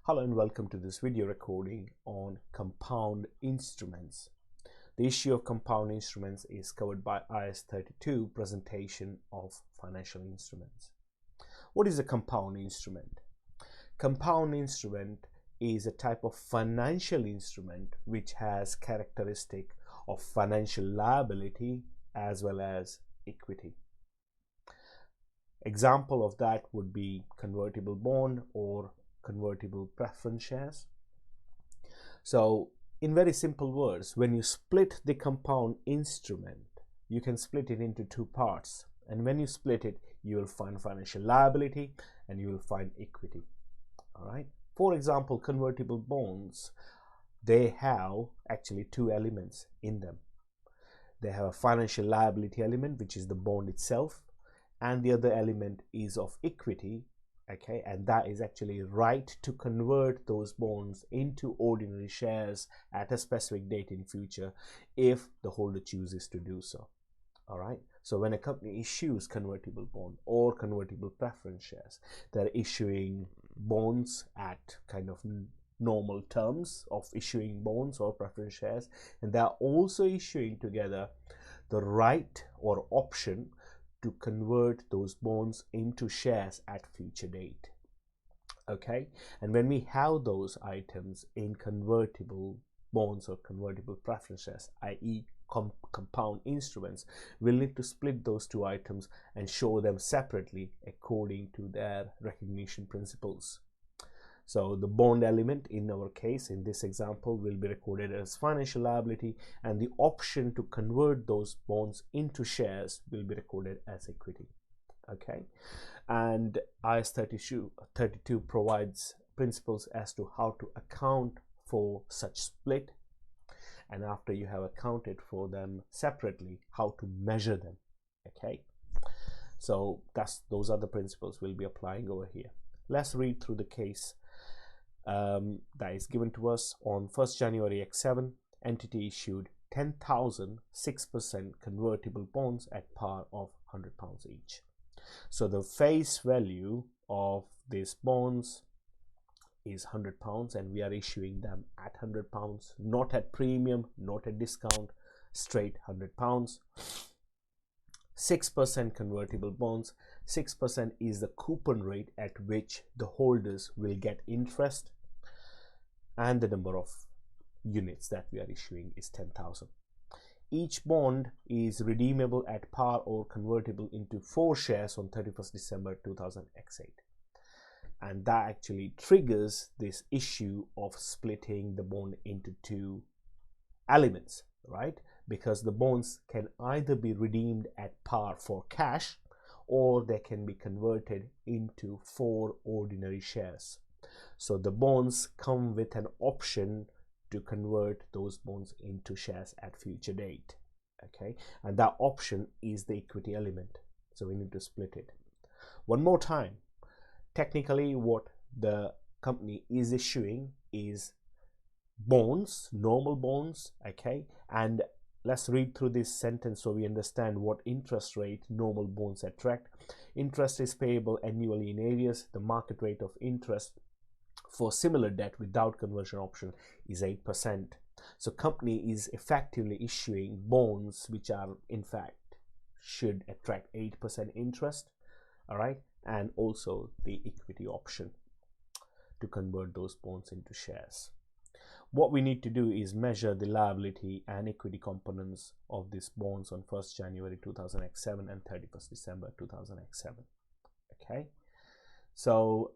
Hello and welcome to this video recording on compound instruments. The issue of compound instruments is covered by IAS 32 presentation of financial instruments. What is a compound instrument? Compound instrument is a type of financial instrument which has characteristic of financial liability as well as equity. Example of that would be convertible bond or convertible preference shares. So in very simple words, when you split the compound instrument, you can split it into two parts, and when you split it, you will find financial liability and you will find equity. All right, for example, convertible bonds, they have actually two elements in them. They have a financial liability element, which is the bond itself, and the other element is of equity. Okay, and that is actually right to convert those bonds into ordinary shares at a specific date in future if the holder chooses to do so. All right, so when a company issues convertible bond or convertible preference shares, they're issuing bonds at kind of normal terms of issuing bonds or preference shares, and they're also issuing together the right or option to convert those bonds into shares at future date. Okay, and when we have those items in convertible bonds or convertible preference shares, i.e. compound instruments, we'll need to split those two items and show them separately according to their recognition principles. So the bond element in our case, in this example, will be recorded as financial liability, and the option to convert those bonds into shares will be recorded as equity. Okay, and IAS 32 provides principles as to how to account for such split, and after you have accounted for them separately, how to measure them. Okay, so those are the principles we'll be applying over here. Let's read through the case that is given to us. On 1st January X7, entity issued 10,000 6% convertible bonds at par of £100 each. So the face value of these bonds is £100, and we are issuing them at £100, not at premium, not at discount, straight £100. 6% convertible bonds. 6% is the coupon rate at which the holders will get interest, and the number of units that we are issuing is 10,000. Each bond is redeemable at par or convertible into 4 shares on 31st December 2000 X8, and that actually triggers this issue of splitting the bond into two elements, right? Because the bonds can either be redeemed at par for cash, or they can be converted into 4 ordinary shares. So the bonds come with an option to convert those bonds into shares at future date. Okay, and that option is the equity element, so we need to split it. One more time, technically what the company is issuing is bonds, normal bonds. Okay, and let's read through this sentence so we understand what interest rate normal bonds attract. Interest is payable annually in arrears. The market rate of interest for similar debt without conversion option is 8%. So company is effectively issuing bonds which are in fact should attract 8% interest. All right, and also the equity option to convert those bonds into shares. What we need to do is measure the liability and equity components of these bonds on 1st January 2000 X7 and 31st December 2000 X7. Okay, so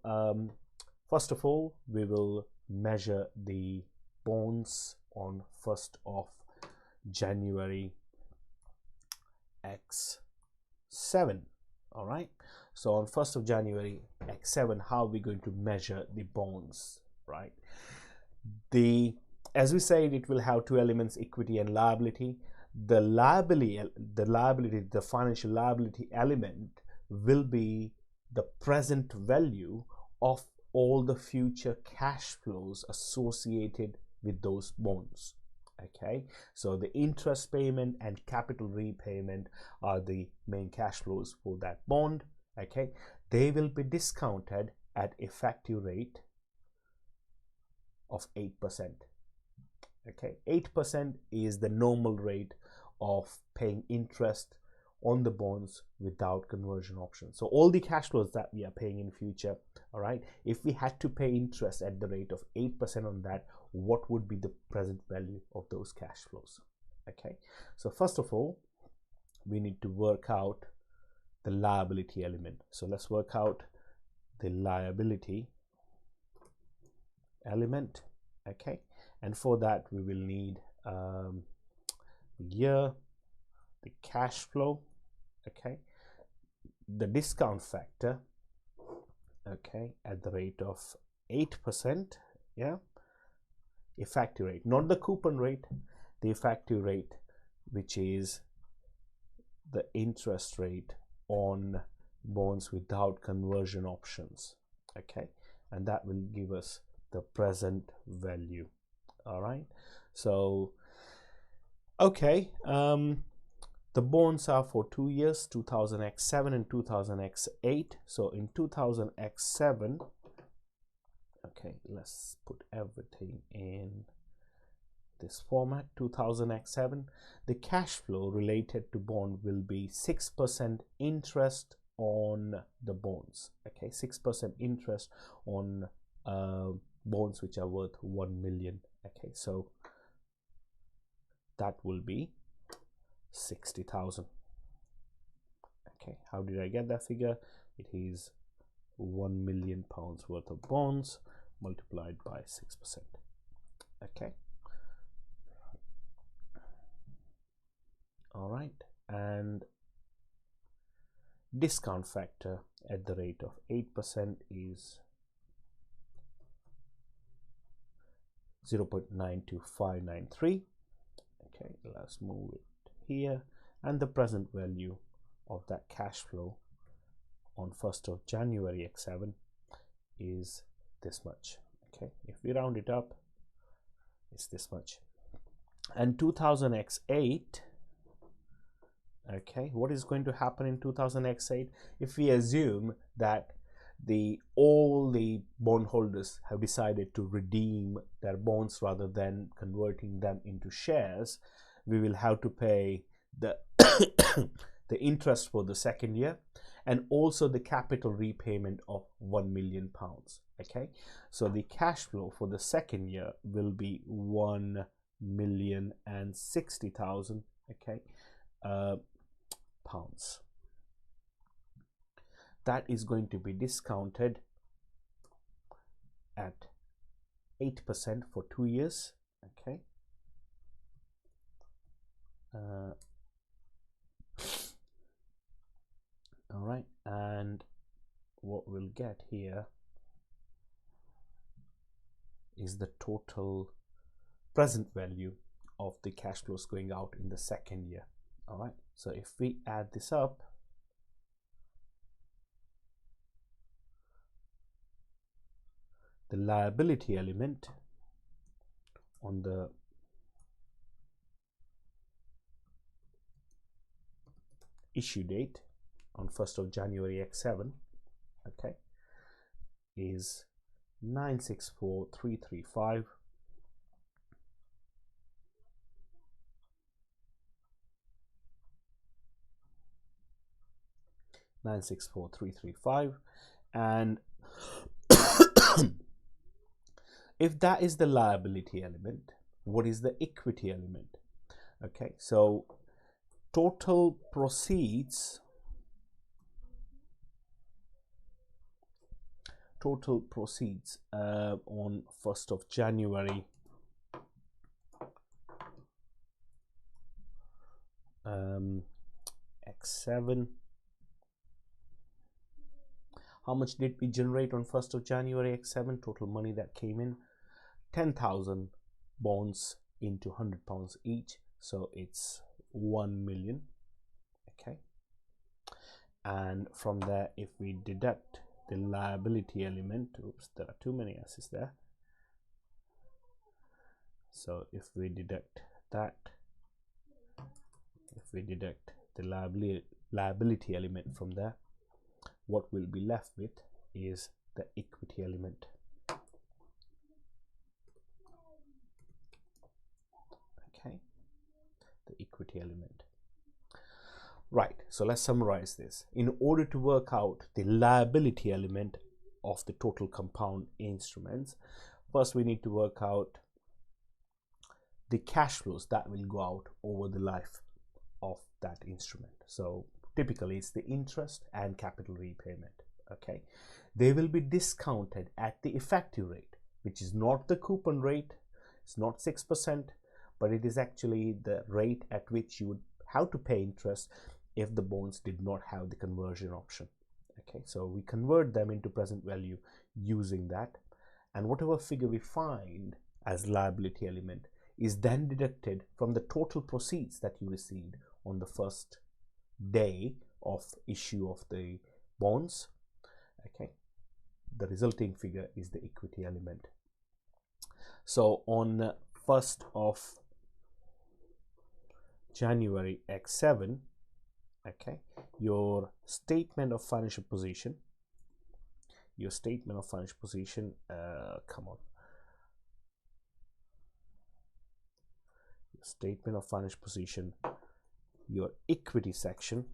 first of all, we will measure the bonds on 1st of January X7. All right, so on 1st of January X7, how are we going to measure the bonds, right? As we said, it will have two elements, equity and liability. The financial liability element will be the present value of all the future cash flows associated with those bonds. Okay, so the interest payment and capital repayment are the main cash flows for that bond. Okay, they will be discounted at effective rate of 8%. Okay, 8% is the normal rate of paying interest on the bonds without conversion option. So all the cash flows that we are paying in future, all right, if we had to pay interest at the rate of 8% on that, what would be the present value of those cash flows? Okay, so first of all, we need to work out the liability element. So let's work out the liability element. Okay, and for that we will need the year, the cash flow, okay, the discount factor, okay, at the rate of 8%, yeah, effective rate, not the coupon rate, the effective rate, which is the interest rate on bonds without conversion options. Okay, and that will give us the present value. All right, so okay, the bonds are for 2 years, 2000x7 and 2000x8. So in 2000x7, okay, let's put everything in this format. 2000x7, the cash flow related to bond will be 6% interest on the bonds. Okay, 6% interest on bonds which are worth 1 million. Okay, so that will be 60,000. Okay, how did I get that figure? It is 1 million pounds worth of bonds multiplied by 6%. Okay, all right, and discount factor at the rate of 8% is 0.92593. okay, let's move it here, and the present value of that cash flow on 1st of January x7 is this much. Okay, if we round it up, it's this much. And 2000x8, okay, what is going to happen in 2000x8 if we assume that all the bondholders have decided to redeem their bonds rather than converting them into shares? We will have to pay the the interest for the second year and also the capital repayment of 1 million pounds. Okay, so the cash flow for the second year will be 1,060,000, okay, pounds. That is going to be discounted at 8% for 2 years. Okay, all right, and what we'll get here is the total present value of the cash flows going out in the second year. All right, so if we add this up, the liability element on the issue date on 1st of January x7, okay, is 964,335 964,335, and if that is the liability element, what is the equity element? Okay, so total proceeds on 1st of January x7, how much did we generate on 1st of January x7? Total money that came in, 10,000 bonds into £100 each, so it's 1 million. Okay, and from there, if we deduct the liability element, oops, there are too many S's there, so if we deduct that, if we deduct the liability element from there, what we'll be left with is the equity element. equity element. Right, so let's summarize this. In order to work out the liability element of the total compound instruments, first we need to work out the cash flows that will go out over the life of that instrument. So typically it's the interest and capital repayment. Okay, they will be discounted at the effective rate, which is not the coupon rate. It's not 6%, but it is actually the rate at which you would have to pay interest if the bonds did not have the conversion option. Okay, so we convert them into present value using that, and whatever figure we find as liability element is then deducted from the total proceeds that you received on the first day of issue of the bonds. Okay, the resulting figure is the equity element. So on 1st of January X7, okay, your statement of financial position, come on, your statement of financial position, your equity section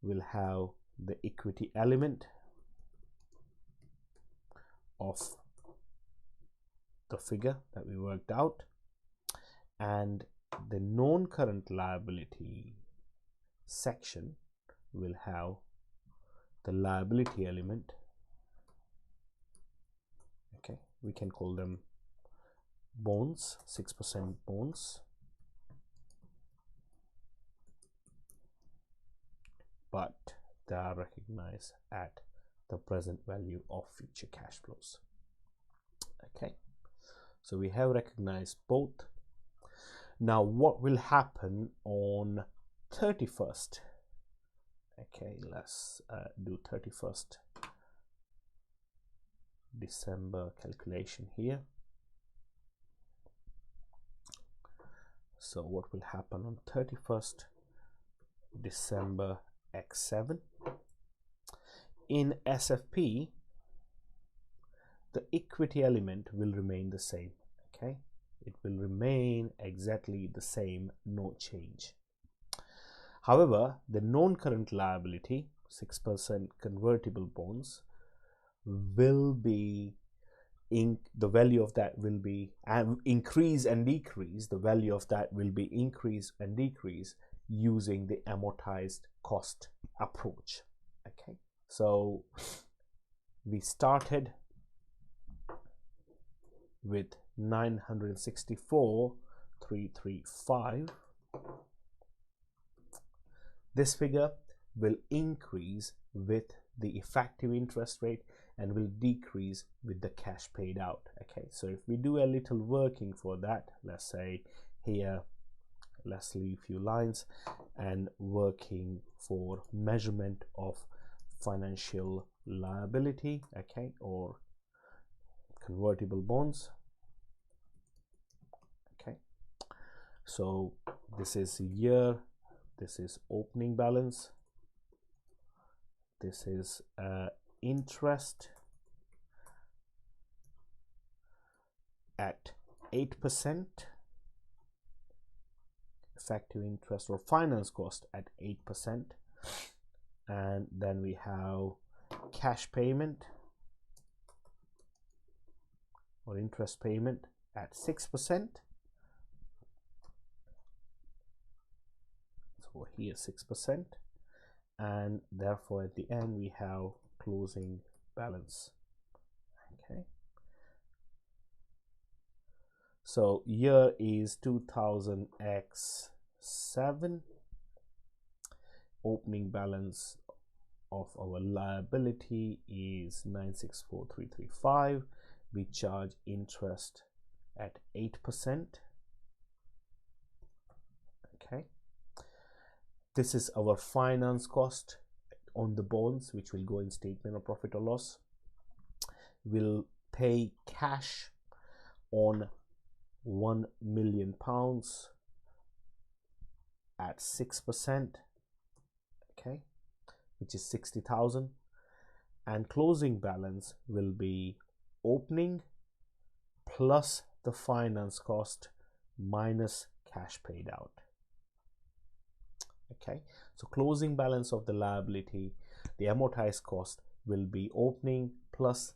will have the equity element of the figure that we worked out, and the non-current liability section will have the liability element. Okay, we can call them bonds, 6% bonds, but they are recognized at the present value of future cash flows. Okay, so we have recognized both. Now what will happen on 31st? Okay, let's do 31st December calculation here. So what will happen on 31st December X7? In SFP, the equity element will remain the same. Okay, it will remain exactly the same, no change. However, the non-current liability, 6% convertible bonds, will be the value of that will be increase and decrease. The value of that will be increase and decrease using the amortized cost approach. Okay, so we started with 964,335. This figure will increase with the effective interest rate and will decrease with the cash paid out. Okay, so if we do a little working for that, let's say here, let's leave a few lines and working for measurement of financial liability, okay, or convertible bonds. Okay, so this is year, this is opening balance, this is interest at 8%, effective interest or finance cost at 8%, and then we have cash payment or interest payment at 6%. So here 6%, and therefore at the end we have closing balance. Okay, so year is 2000x7, opening balance of our liability is 964,335. We charge interest at 8%. Okay, this is our finance cost on the bonds, which will go in statement of profit or loss. We'll pay cash on £1 million at 6%, okay, which is 60,000, and closing balance will be opening plus the finance cost minus cash paid out. Okay, so closing balance of the liability, the amortized cost will be opening plus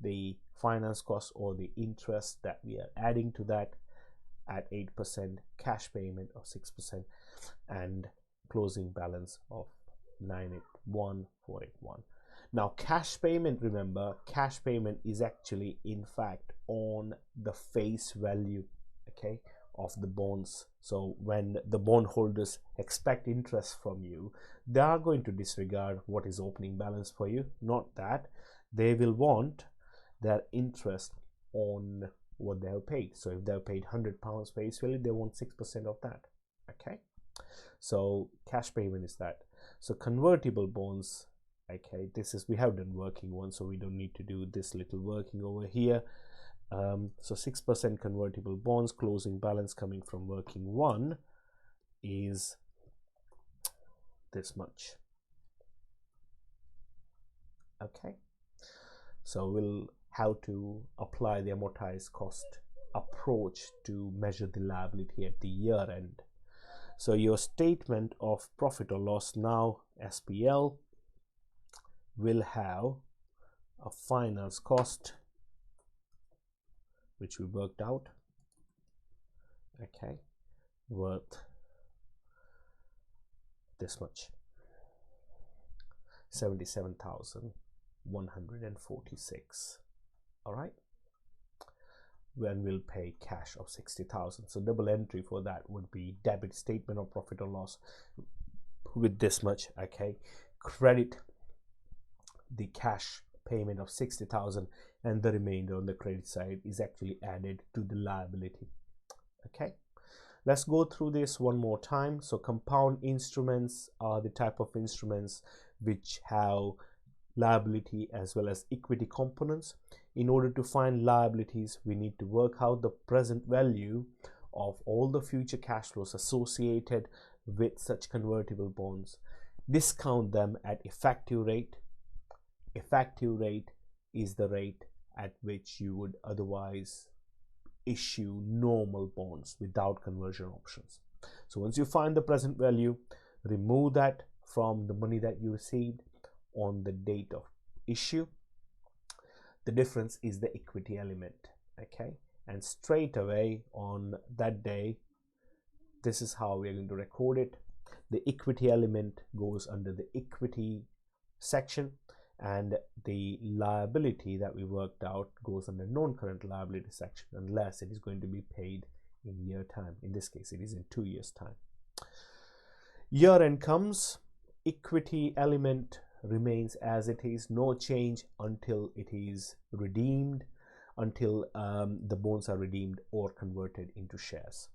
the finance cost or the interest that we are adding to that at 8%, cash payment of 6%, and closing balance of 981,481. Now cash payment, remember, cash payment is actually in fact on the face value, okay, of the bonds. So when the bondholders expect interest from you, they are going to disregard what is opening balance for you, not that. They will want their interest on what they have paid. So if they have paid £100 face value, they want 6% of that. Okay, so cash payment is that. So convertible bonds, okay, this is, we have done working one, so we don't need to do this little working over here. So 6% convertible bonds, closing balance coming from working one is this much. Okay, so we'll have to apply the amortized cost approach to measure the liability at the year end. So your statement of profit or loss now, SPL, will have a finance cost which we worked out, okay, worth this much, 77,146. all right, when we'll pay cash of 60,000. So double entry for that would be debit statement of profit or loss with this much, okay, credit the cash payment of 60,000, and the remainder on the credit side is actually added to the liability. Okay, let's go through this one more time. So compound instruments are the type of instruments which have liability as well as equity components. In order to find liabilities, we need to work out the present value of all the future cash flows associated with such convertible bonds, discount them at effective rate. Effective rate is the rate at which you would otherwise issue normal bonds without conversion options. So once you find the present value, remove that from the money that you received on the date of issue. The difference is the equity element, okay, and straight away on that day, this is how we are going to record it. The equity element goes under the equity section, and the liability that we worked out goes under non-current liability section, unless it is going to be paid in year time. In this case, it is in 2 years time. Year end comes, equity element remains as it is, no change until it is redeemed, until the bonds are redeemed or converted into shares.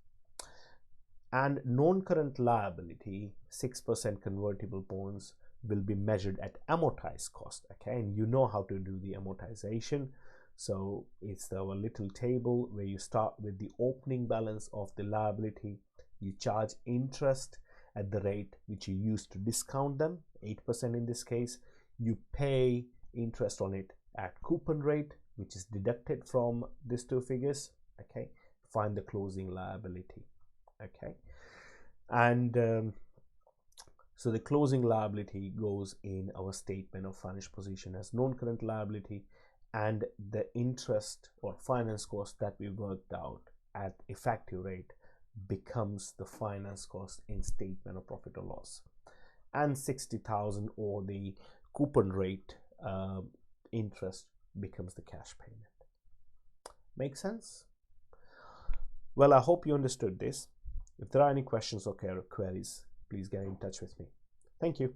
And non-current liability, 6% convertible bonds, will be measured at amortized cost, okay, and you know how to do the amortization. So it's our little table where you start with the opening balance of the liability, you charge interest at the rate which you use to discount them, 8% in this case, you pay interest on it at coupon rate, which is deducted from these two figures, okay, find the closing liability, okay, and so the closing liability goes in our statement of financial position as non-current liability, and the interest or finance cost that we worked out at effective rate becomes the finance cost in statement of profit or loss, and 60,000 or the coupon rate interest becomes the cash payment. Make sense? Well, I hope you understood this. If there are any questions or queries, please get in touch with me. Thank you.